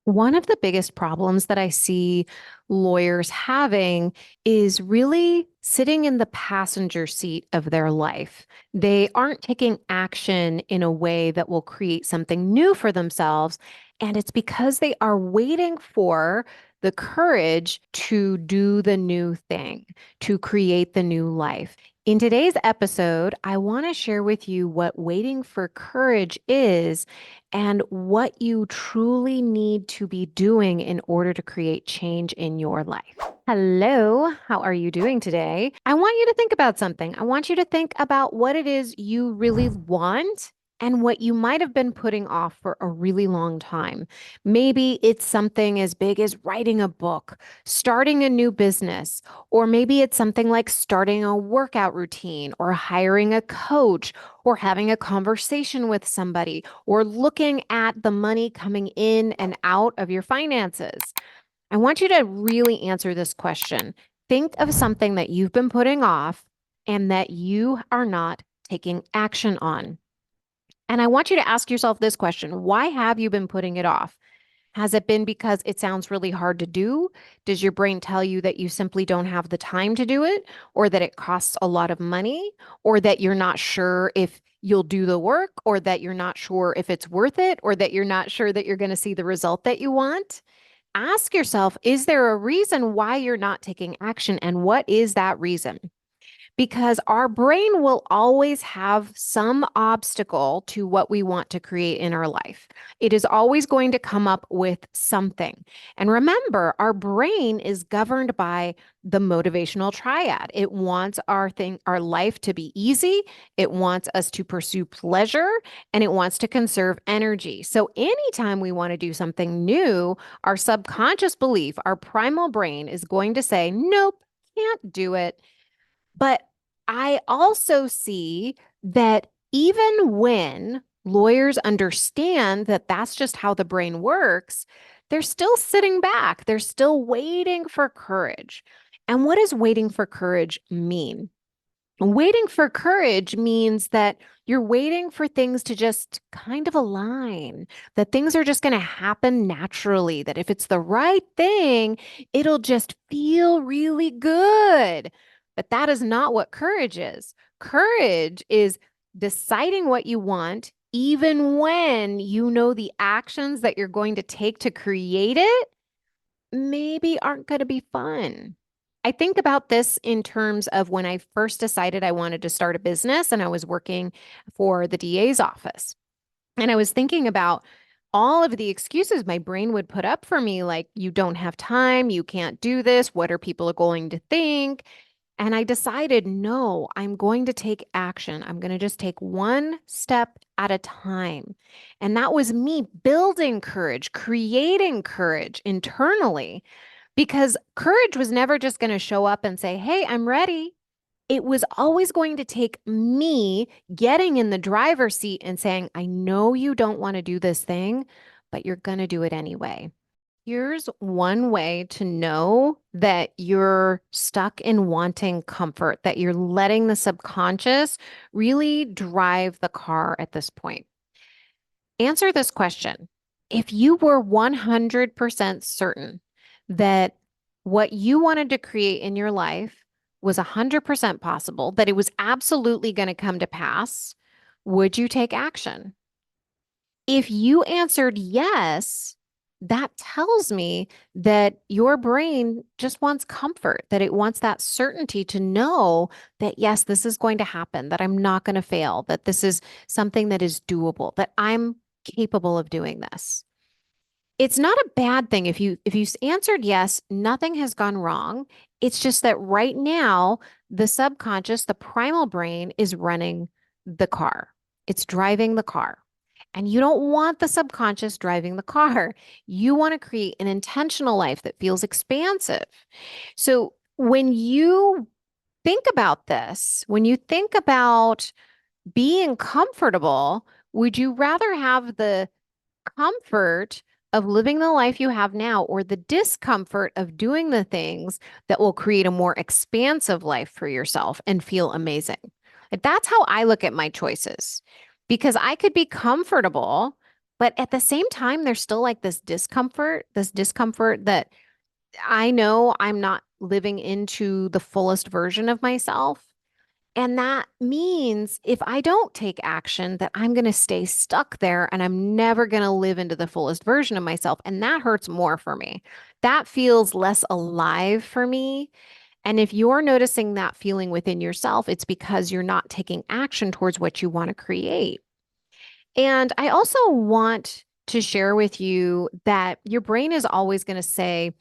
One of the biggest problems that I see lawyers having is really sitting in the passenger seat of their life. They aren't taking action in a way that will create something new for themselves. And it's because they are waiting for the courage to do the new thing, to create the new life. In today's episode, I want to share with you what waiting for courage is and what you truly need to be doing in order to create change in your life. Hello, how are you doing today? I want you to think about something. I want you to think about what it is you really want and what you might have been putting off for a really long time. Maybe it's something as big as writing a book, starting a new business, or maybe it's something like starting a workout routine or hiring a coach or having a conversation with somebody or looking at the money coming in and out of your finances. I want you to really answer this question. Think of something that you've been putting off and that you are not taking action on. And I want you to ask yourself this question. Why have you been putting it off? Has it been because it sounds really hard to do? Does your brain tell you that you simply don't have the time to do it, or that it costs a lot of money, or that you're not sure if you'll do the work, or that you're not sure if it's worth it, or that you're not sure that you're going to see the result that you want? Ask yourself, is there a reason why you're not taking action, and what is that reason? Because our brain will always have some obstacle to what we want to create in our life. It is always going to come up with something. And remember, our brain is governed by the motivational triad. It wants our life to be easy, it wants us to pursue pleasure, and it wants to conserve energy. So anytime we want to do something new, our subconscious belief, our primal brain is going to say, "Nope, can't do it." But I also see that even when lawyers understand that that's just how the brain works, they're still sitting back. They're still waiting for courage. And what does waiting for courage mean? Waiting for courage means that you're waiting for things to just kind of align, that things are just going to happen naturally, that if it's the right thing, it'll just feel really good. But that is not what courage is. Courage is deciding what you want, even when you know the actions that you're going to take to create it maybe aren't going to be fun. I think about this in terms of when I first decided I wanted to start a business and I was working for the DA's office. And I was thinking about all of the excuses my brain would put up for me, like, you don't have time, you can't do this, what are people going to think? And I decided, no, I'm going to take action. I'm going to just take one step at a time. And that was me building courage, creating courage internally, because courage was never just going to show up and say, "Hey, I'm ready." It was always going to take me getting in the driver's seat and saying, "I know you don't want to do this thing, but you're going to do it anyway." Here's one way to know that you're stuck in wanting comfort, that you're letting the subconscious really drive the car at this point. Answer this question. If you were 100% certain that what you wanted to create in your life was 100% possible, that it was absolutely going to come to pass, would you take action? If you answered yes, that tells me that your brain just wants comfort, that it wants that certainty to know that, yes, this is going to happen, that I'm not going to fail, that this is something that is doable, that I'm capable of doing this. It's not a bad thing if you answered yes, nothing has gone wrong. It's just that right now, the subconscious, the primal brain is running the car. It's driving the car. And you don't want the subconscious driving the car. You want to create an intentional life that feels expansive. So when you think about this, when you think about being comfortable, would you rather have the comfort of living the life you have now or the discomfort of doing the things that will create a more expansive life for yourself and feel amazing? Like, that's how I look at my choices, because I could be comfortable But at the same time, there's still like this discomfort that I know I'm not living into the fullest version of myself. And that means if I don't take action, that I'm going to stay stuck there and I'm never going to live into the fullest version of myself. And that hurts more for me. That feels less alive for me. And if you're noticing that feeling within yourself, it's because you're not taking action towards what you want to create. And I also want to share with you that your brain is always going to say,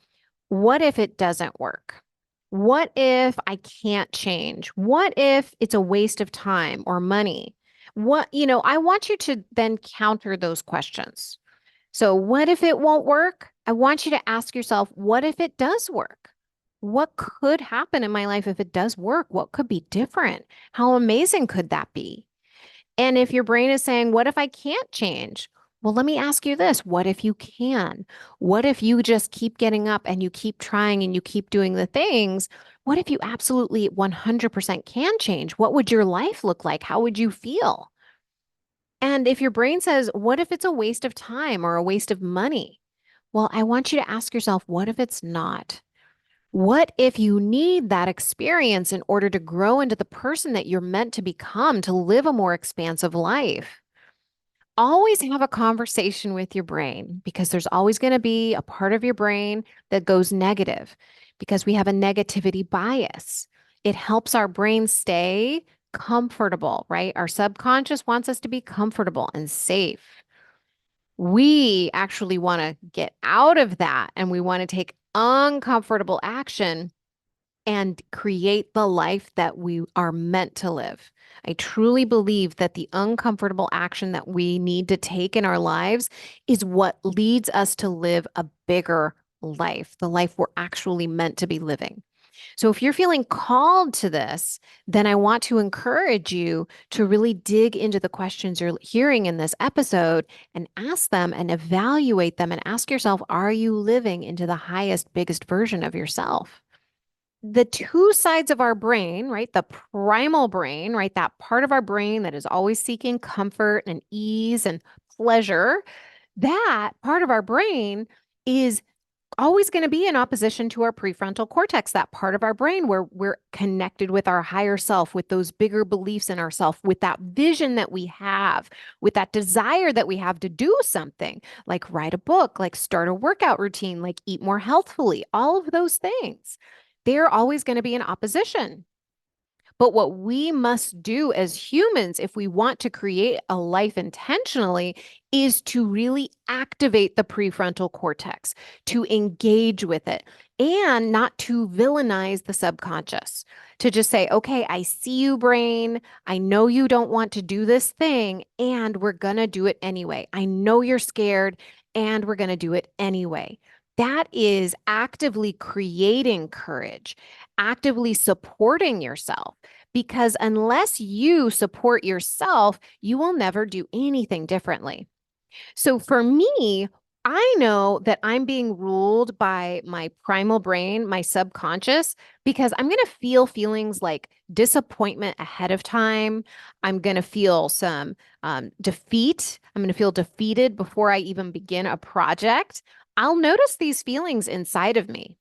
what if it doesn't work? What if I can't change? What if it's a waste of time or money? I want you to then counter those questions. So, what if it won't work? I want you to ask yourself, what if it does work? What could happen in my life if it does work? What could be different? How amazing could that be? And if your brain is saying, what if I can't change? Well, let me ask you this. What if you can? What if you just keep getting up and you keep trying and you keep doing the things? What if you absolutely 100% can change? What would your life look like? How would you feel? And if your brain says, what if it's a waste of time or a waste of money? Well, I want you to ask yourself, what if it's not? What if you need that experience in order to grow into the person that you're meant to become, to live a more expansive life? Always have a conversation with your brain because there's always going to be a part of your brain that goes negative because we have a negativity bias. It helps our brain stay comfortable, right? Our subconscious wants us to be comfortable and safe. We actually want to get out of that and we want to take uncomfortable action and create the life that we are meant to live. I truly believe that the uncomfortable action that we need to take in our lives is what leads us to live a bigger life, the life we're actually meant to be living. So if you're feeling called to this, then I want to encourage you to really dig into the questions you're hearing in this episode and ask them and evaluate them and ask yourself, are you living into the highest, biggest version of yourself? The two sides of our brain, right? The primal brain, right? That part of our brain that is always seeking comfort and ease and pleasure, that part of our brain is always going to be in opposition to our prefrontal cortex, that part of our brain where we're connected with our higher self, with those bigger beliefs in ourself, with that vision that we have, with that desire that we have to do something, like write a book, like start a workout routine, like eat more healthfully, all of those things. They're always going to be in opposition. But what we must do as humans, if we want to create a life intentionally, is to really activate the prefrontal cortex, to engage with it, and not to villainize the subconscious. To just say, okay, I see you, brain. I know you don't want to do this thing, and we're going to do it anyway. I know you're scared, and we're going to do it anyway. That is actively creating courage, actively supporting yourself. Because unless you support yourself, you will never do anything differently. So for me, I know that I'm being ruled by my primal brain, my subconscious, because I'm going to feel feelings like disappointment ahead of time. I'm going to feel some defeat. I'm going to feel defeated before I even begin a project. I'll notice these feelings inside of me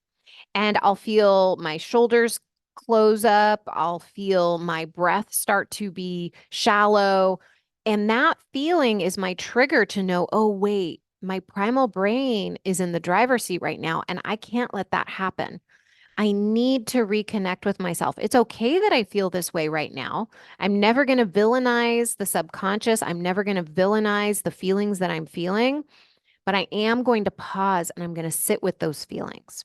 and I'll feel my shoulders close up. I'll feel my breath start to be shallow. And that feeling is my trigger to know, oh, wait, my primal brain is in the driver's seat right now, and I can't let that happen. I need to reconnect with myself. It's okay that I feel this way right now. I'm never going to villainize the subconscious. I'm never going to villainize the feelings that I'm feeling, but I am going to pause and I'm going to sit with those feelings.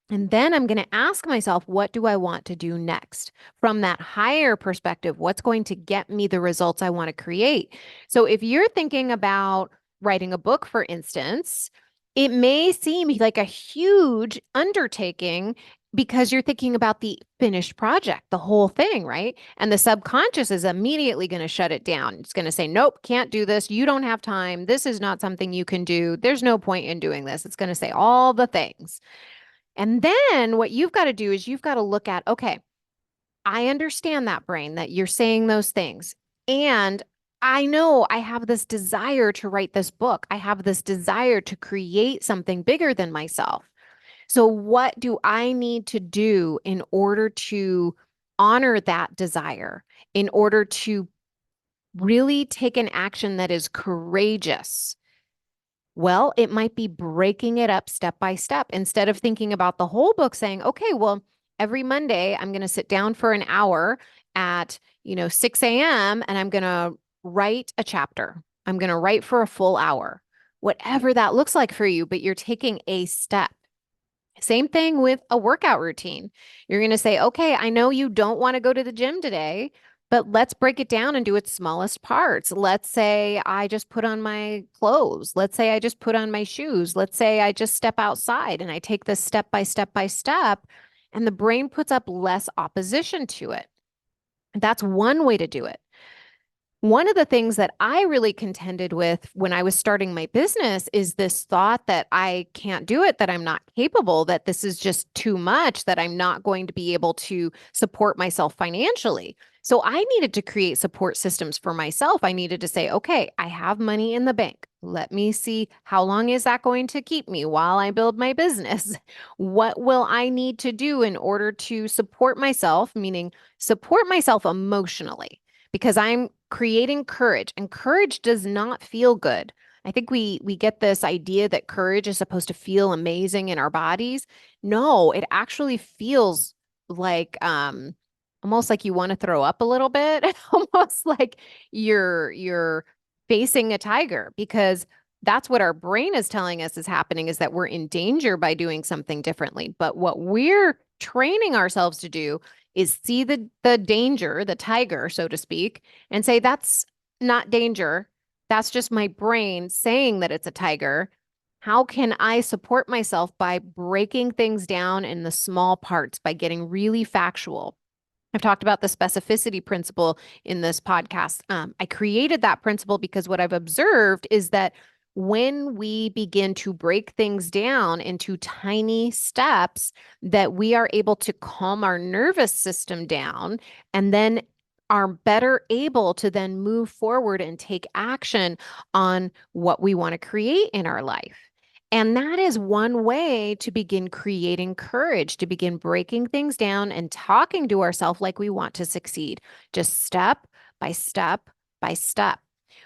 And then I'm going to ask myself, what do I want to do next? From that higher perspective, what's going to get me the results I want to create? So if you're thinking about writing a book, for instance, it may seem like a huge undertaking because you're thinking about the finished project, the whole thing, right? And the subconscious is immediately going to shut it down. It's going to say, nope, can't do this. You don't have time. This is not something you can do. There's no point in doing this. It's going to say all the things. And then what you've got to do is you've got to look at, okay, I understand that, brain, that you're saying those things. And I know I have this desire to write this book. I have this desire to create something bigger than myself. So, what do I need to do in order to honor that desire, in order to really take an action that is courageous? Well, it might be breaking it up step by step instead of thinking about the whole book saying, okay, well, every Monday I'm going to sit down for an hour at, 6 a.m. and I'm going to write a chapter. I'm going to write for a full hour, whatever that looks like for you, but you're taking a step. Same thing with a workout routine. You're going to say, okay, I know you don't want to go to the gym today, but let's break it down and do its smallest parts. Let's say I just put on my clothes. Let's say I just put on my shoes. Let's say I just step outside and I take this step by step by step, and the brain puts up less opposition to it. That's one way to do it. One of the things that I really contended with when I was starting my business is this thought that I can't do it, that I'm not capable, that this is just too much, that I'm not going to be able to support myself financially. So I needed to create support systems for myself. I needed to say, okay, I have money in the bank. Let me see how long is that going to keep me while I build my business? What will I need to do in order to support myself, meaning support myself emotionally? Because I'm creating courage, and courage does not feel good. I think we get this idea that courage is supposed to feel amazing in our bodies. No, it actually feels like almost like you want to throw up a little bit, almost like you're facing a tiger, because that's what our brain is telling us is happening, is that we're in danger by doing something differently. But what we're training ourselves to do is see the danger, the tiger, so to speak, and say, that's not danger. That's just my brain saying that it's a tiger. How can I support myself by breaking things down in the small parts, by getting really factual? I've talked about the specificity principle in this podcast. I created that principle because what I've observed is that when we begin to break things down into tiny steps, that we are able to calm our nervous system down, and then are better able to then move forward and take action on what we want to create in our life. And that is one way to begin creating courage, to begin breaking things down and talking to ourselves like we want to succeed, just step by step by step.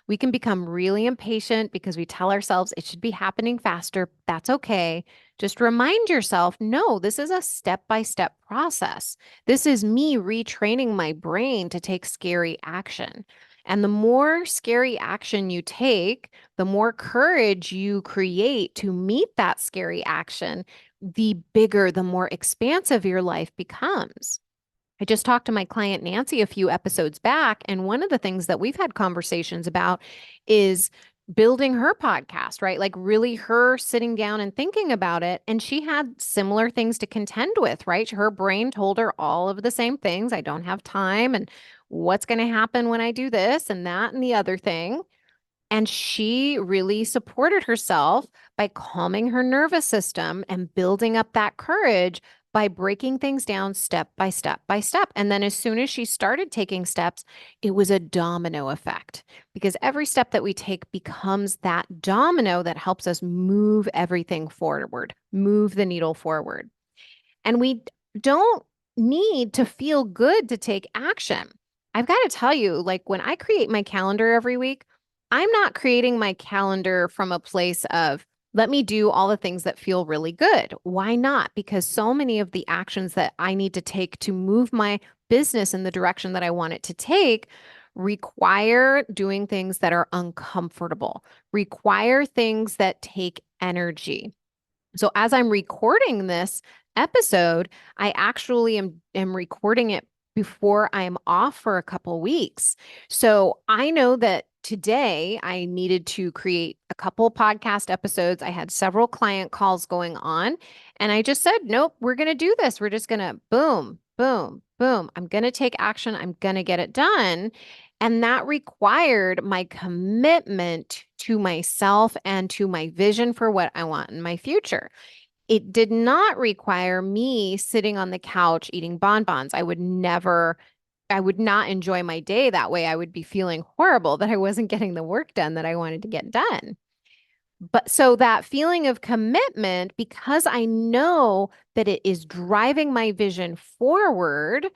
We can become really impatient because we tell ourselves it should be happening faster. That's okay. Just remind yourself, no, this is a step by step process. This is me retraining my brain to take scary action. And the more scary action you take, the more courage you create to meet that scary action, the bigger, the more expansive your life becomes. I just talked to my client Nancy a few episodes back, and one of the things that we've had conversations about is building her podcast, right? Like really her sitting down and thinking about it. And she had similar things to contend with, right? Her brain told her all of the same things. I don't have time. And what's going to happen when I do this and that and the other thing? And she really supported herself by calming her nervous system and building up that courage by breaking things down step by step by step. And then as soon as she started taking steps, it was a domino effect, because every step that we take becomes that domino that helps us move everything forward, move the needle forward. And we don't need to feel good to take action. I've got to tell you, like when I create my calendar every week, I'm not creating my calendar from a place of, let me do all the things that feel really good. Why not? Because so many of the actions that I need to take to move my business in the direction that I want it to take require doing things that are uncomfortable, require things that take energy. So as I'm recording this episode, I actually am recording it before I'm off for a couple weeks. So I know that today I needed to create a couple podcast episodes. I had several client calls going on, and I just said, nope, we're going to do this. We're just going to boom, boom, boom. I'm going to take action. I'm going to get it done. And that required my commitment to myself and to my vision for what I want in my future. It did not require me sitting on the couch eating bonbons. I would never I would not enjoy my day that way. I would be feeling horrible that I wasn't getting the work done that I wanted to get done. But so that feeling of commitment, because I know that it is driving my vision forward,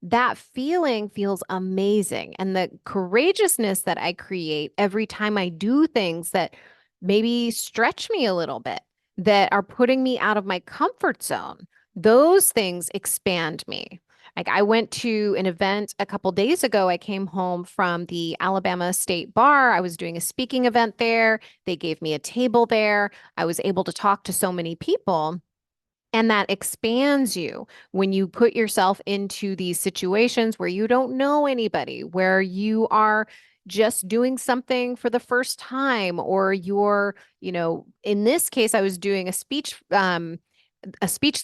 that feeling feels amazing. And the courageousness that I create every time I do things that maybe stretch me a little bit, that are putting me out of my comfort zone, those things expand me. Like I went to an event a couple days ago. I came home from the Alabama State Bar. I was doing a speaking event there. They gave me a table there. I was able to talk to so many people. And that expands you when you put yourself into these situations where you don't know anybody, where you are just doing something for the first time, or you're, in this case, I was doing a speech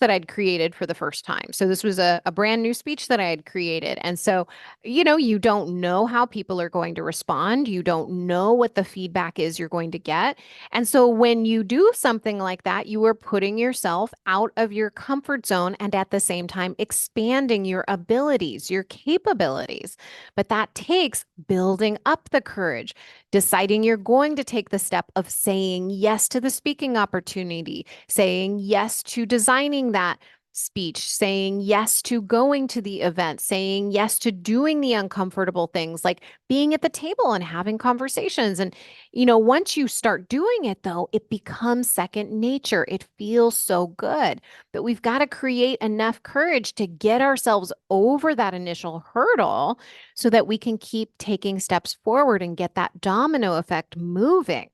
that I'd created for the first time. So this was a brand new speech that I had created. And so, you don't know how people are going to respond. You don't know what the feedback is you're going to get. And so when you do something like that, you are putting yourself out of your comfort zone and at the same time expanding your abilities, your capabilities. But that takes building up the courage, deciding you're going to take the step of saying yes to the speaking opportunity, saying yes to designing that speech, saying yes to going to the event, saying yes to doing the uncomfortable things like being at the table and having conversations. And, once you start doing it, though, it becomes second nature. It feels so good. But we've got to create enough courage to get ourselves over that initial hurdle so that we can keep taking steps forward and get that domino effect moving.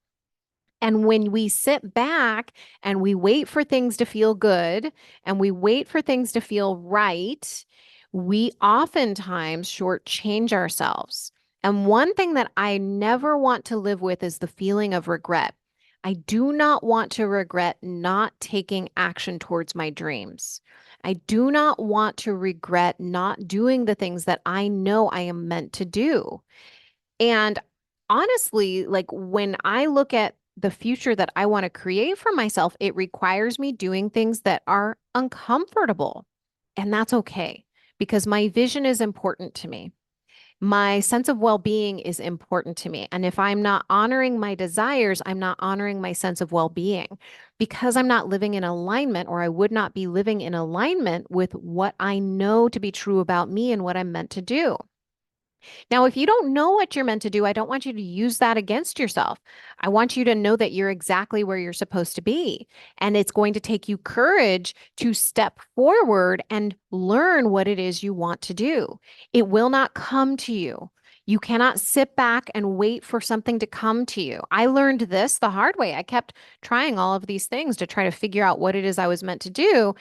And when we sit back and we wait for things to feel good and we wait for things to feel right, we oftentimes shortchange ourselves. And one thing that I never want to live with is the feeling of regret. I do not want to regret not taking action towards my dreams. I do not want to regret not doing the things that I know I am meant to do. And honestly, like when I look at the future that I want to create for myself, it requires me doing things that are uncomfortable. And that's okay because my vision is important to me. My sense of well being is important to me. And if I'm not honoring my desires, I'm not honoring my sense of well being because I'm not living in alignment, or I would not be living in alignment with what I know to be true about me and what I'm meant to do. Now, if you don't know what you're meant to do, I don't want you to use that against yourself. I want you to know that you're exactly where you're supposed to be. And it's going to take you courage to step forward and learn what it is you want to do. It will not come to you. You cannot sit back and wait for something to come to you. I learned this the hard way. I kept trying all of these things to try to figure out what it is I was meant to do.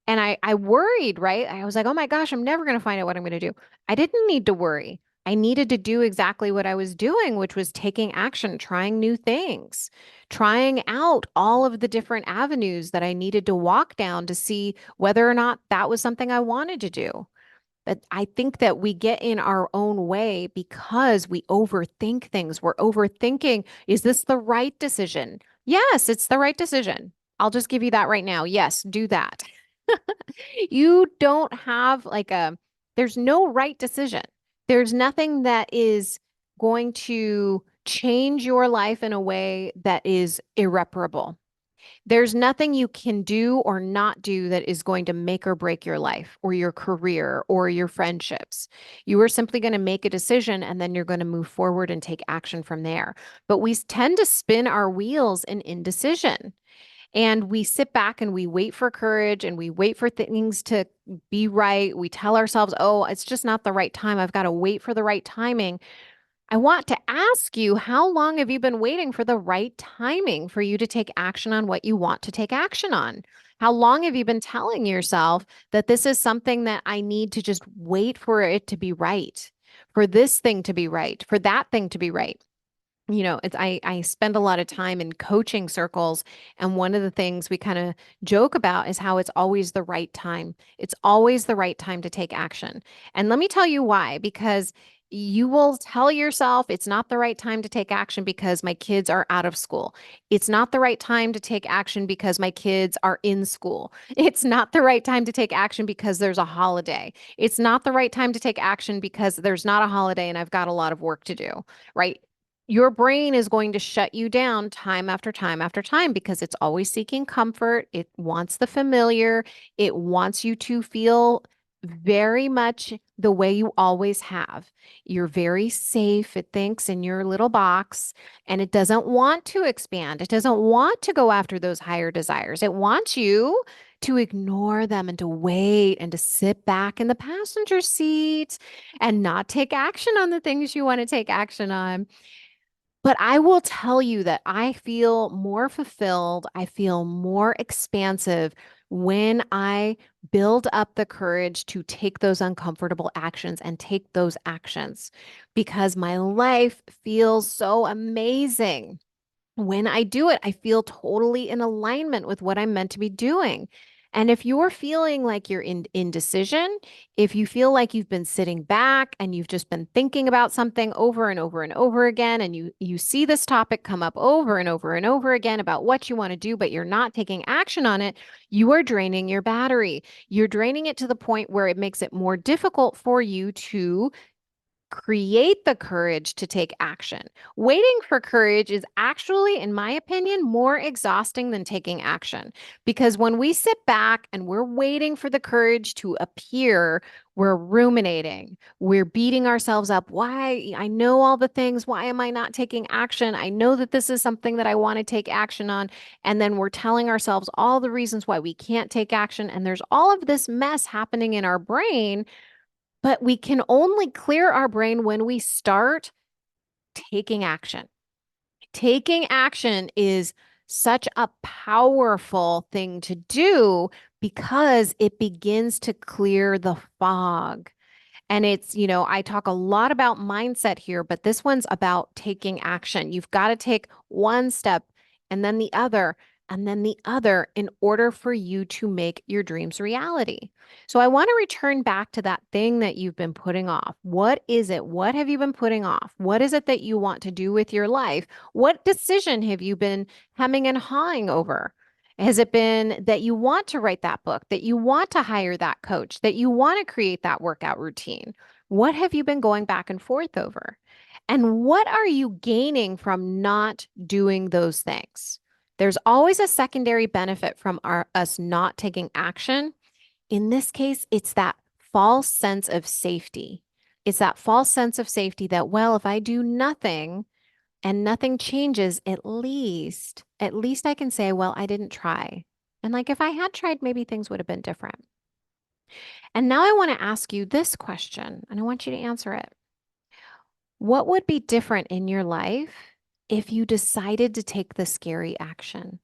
And I worried, right? I was like, oh my gosh, I'm never going to find out what I'm going to do. I didn't need to worry. I needed to do exactly what I was doing, which was taking action, trying new things, trying out all of the different avenues that I needed to walk down to see whether or not that was something I wanted to do. But I think that we get in our own way because we overthink things. We're overthinking, is this the right decision? Yes, it's the right decision. I'll just give you that right now. Yes, do that. You don't have there's no right decision. There's nothing that is going to change your life in a way that is irreparable. There's nothing you can do or not do that is going to make or break your life or your career or your friendships. You are simply going to make a decision and then you're going to move forward and take action from there. But we tend to spin our wheels in indecision. And we sit back and we wait for courage and we wait for things to be right. We tell ourselves, oh, it's just not the right time. I've got to wait for the right timing. I want to ask you, how long have you been waiting for the right timing for you to take action on what you want to take action on? How long have you been telling yourself that this is something that I need to just wait for it to be right, for this thing to be right, for that thing to be right? I spend a lot of time in coaching circles, and one of the things we kind of joke about is how it's always the right time. It's always the right time to take action. And let me tell you why, because you will tell yourself it's not the right time to take action because my kids are out of school. It's not the right time to take action because my kids are in school. It's not the right time to take action because there's a holiday. It's not the right time to take action because there's not a holiday and I've got a lot of work to do, right? Your brain is going to shut you down time after time after time because it's always seeking comfort. It wants the familiar. It wants you to feel very much the way you always have. You're very safe, it thinks, in your little box, and it doesn't want to expand. It doesn't want to go after those higher desires. It wants you to ignore them and to wait and to sit back in the passenger seat and not take action on the things you want to take action on. But I will tell you that I feel more fulfilled. I feel more expansive when I build up the courage to take those uncomfortable actions and take those actions because my life feels so amazing. When I do it, I feel totally in alignment with what I'm meant to be doing. And if you're feeling like you're in indecision, if you feel like you've been sitting back and you've just been thinking about something over and over and over again, and you see this topic come up over and over and over again about what you want to do, but you're not taking action on it, you are draining your battery. You're draining it to the point where it makes it more difficult for you to create the courage to take action. Waiting for courage is actually, in my opinion, more exhausting than taking action. Because when we sit back and we're waiting for the courage to appear, we're ruminating, we're beating ourselves up. Why? I know all the things. Why am I not taking action? I know that this is something that I want to take action on. And then we're telling ourselves all the reasons why we can't take action. And there's all of this mess happening in our brain, but we can only clear our brain when we start taking action. Taking action is such a powerful thing to do because it begins to clear the fog. And it's, I talk a lot about mindset here, but this one's about taking action. You've got to take one step and then the other and then the other in order for you to make your dreams reality. So I want to return back to that thing that you've been putting off. What is it? What have you been putting off? What is it that you want to do with your life? What decision have you been hemming and hawing over? Has it been that you want to write that book, that you want to hire that coach, that you want to create that workout routine? What have you been going back and forth over? And what are you gaining from not doing those things? There's always a secondary benefit from us not taking action. In this case, it's that false sense of safety. It's that false sense of safety that, well, if I do nothing, and nothing changes, at least I can say, well, I didn't try. And like if I had tried, maybe things would have been different. And now I want to ask you this question, and I want you to answer it. What would be different in your life if you decided to take the scary action?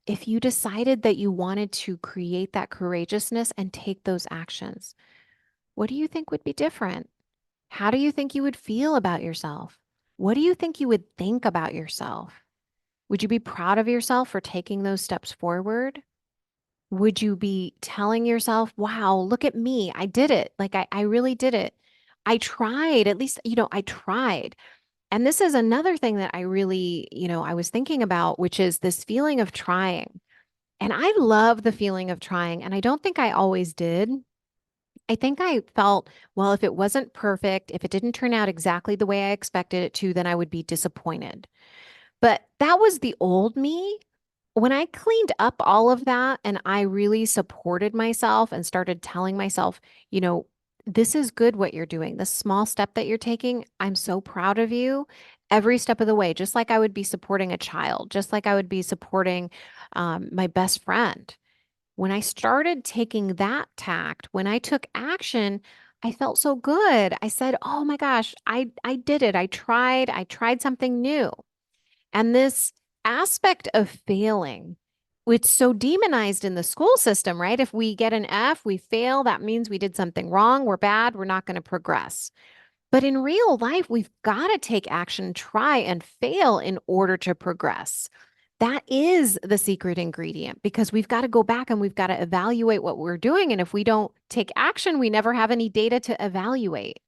If you decided that you wanted to create that courageousness and take those actions, what do you think would be different? How do you think you would feel about yourself? What do you think you would think about yourself? Would you be proud of yourself for taking those steps forward? Would you be telling yourself, wow, look at me. I did it. Like I really did it. I tried. At least, I tried. And this is another thing that I really, I was thinking about, which is this feeling of trying. And I love the feeling of trying. And I don't think I always did. I think I felt, well, if it wasn't perfect, if it didn't turn out exactly the way I expected it to, then I would be disappointed. But that was the old me. When I cleaned up all of that and I really supported myself and started telling myself, this is good what you're doing. This small step that you're taking, I'm so proud of you every step of the way, just like I would be supporting a child, just like I would be supporting my best friend. When I started taking that tact, when I took action, I felt so good. I said, "Oh my gosh, I did it. I tried something new." And this aspect of failing, it's so demonized in the school system, right? If we get an F, we fail, that means we did something wrong, we're bad, we're not going to progress. But in real life, we've got to take action, try and fail in order to progress. That is the secret ingredient because we've got to go back and we've got to evaluate what we're doing. And if we don't take action, we never have any data to evaluate.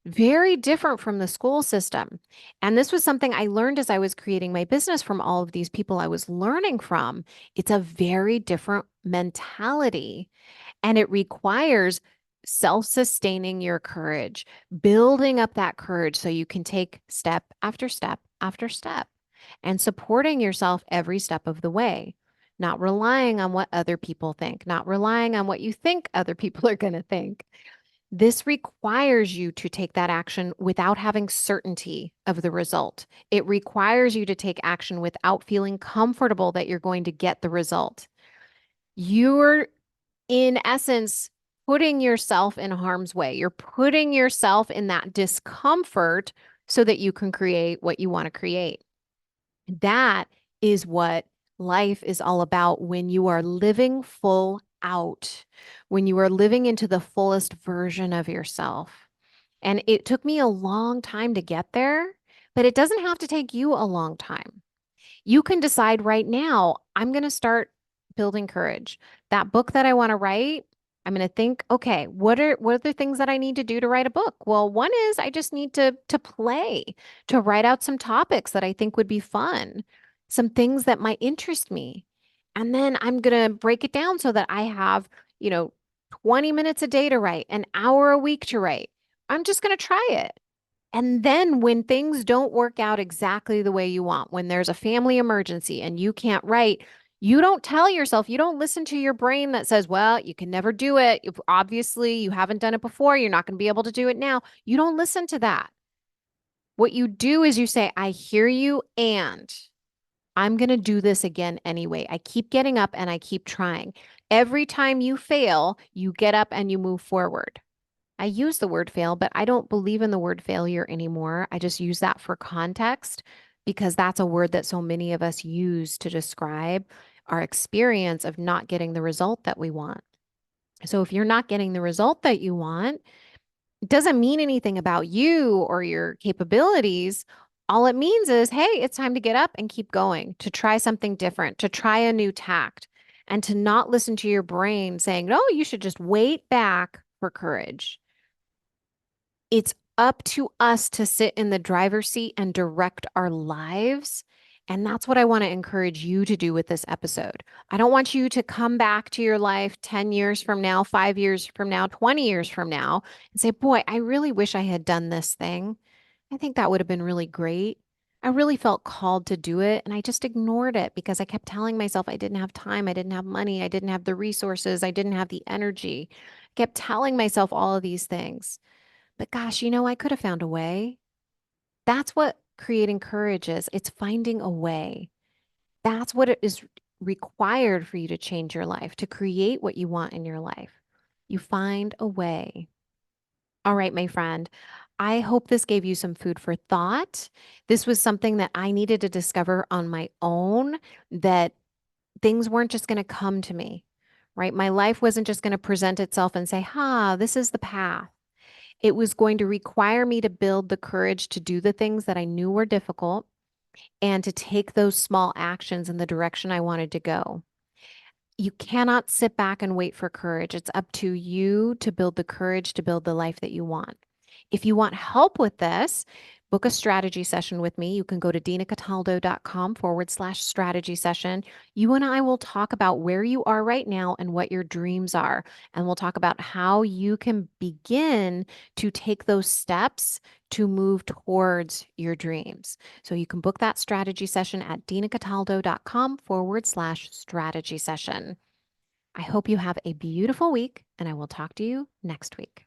Very different from the school system. And this was something I learned as I was creating my business from all of these people I was learning from. It's a very different mentality, and it requires self-sustaining your courage, building up that courage so you can take step after step after step and supporting yourself every step of the way, not relying on what other people think, not relying on what you think other people are going to think. This requires you to take that action without having certainty of the result. It requires you to take action without feeling comfortable that you're going to get the result. You're, in essence, putting yourself in harm's way. You're putting yourself in that discomfort so that you can create what you want to create. That is what life is all about when you are living full out, when you are living into the fullest version of yourself. And it took me a long time to get there, but it doesn't have to take you a long time. You can decide right now, I'm going to start building courage. That book that I want to write, I'm going to think, okay, what are the things that I need to do to write a book? Well, one is I just need to play, to write out some topics that I think would be fun, some things that might interest me. And then I'm going to break it down so that I have, you know, 20 minutes a day to write, an hour a week to write. I'm just going to try it. And then when things don't work out exactly the way you want, when there's a family emergency and you can't write, you don't tell yourself, you don't listen to your brain that says, well, you can never do it. If obviously you haven't done it before, you're not going to be able to do it now. You don't listen to that. What you do is you say, I hear you, and I'm going to do this again anyway. I keep getting up and I keep trying. Every time you fail, you get up and you move forward. I use the word fail, but I don't believe in the word failure anymore. I just use that for context because that's a word that so many of us use to describe our experience of not getting the result that we want. So if you're not getting the result that you want, it doesn't mean anything about you or your capabilities. All it means is, hey, it's time to get up and keep going, to try something different, to try a new tact, and to not listen to your brain saying, no, you should just wait back for courage. It's up to us to sit in the driver's seat and direct our lives. And that's what I want to encourage you to do with this episode. I don't want you to come back to your life 10 years from now, 5 years from now, 20 years from now, and say, boy, I really wish I had done this thing. I think that would have been really great. I really felt called to do it. And I just ignored it because I kept telling myself I didn't have time, I didn't have money, I didn't have the resources, I didn't have the energy. I kept telling myself all of these things. But gosh, I could have found a way. That's what creating courage is. It's finding a way. That's what it is required for you to change your life, to create what you want in your life. You find a way. All right, my friend. I hope this gave you some food for thought. This was something that I needed to discover on my own, that things weren't just going to come to me, right? My life wasn't just going to present itself and say, this is the path. It was going to require me to build the courage to do the things that I knew were difficult and to take those small actions in the direction I wanted to go. You cannot sit back and wait for courage. It's up to you to build the courage to build the life that you want. If you want help with this, book a strategy session with me. You can go to dinacataldo.com/strategy session. You and I will talk about where you are right now and what your dreams are. And we'll talk about how you can begin to take those steps to move towards your dreams. So you can book that strategy session at dinacataldo.com/strategy session. I hope you have a beautiful week, and I will talk to you next week.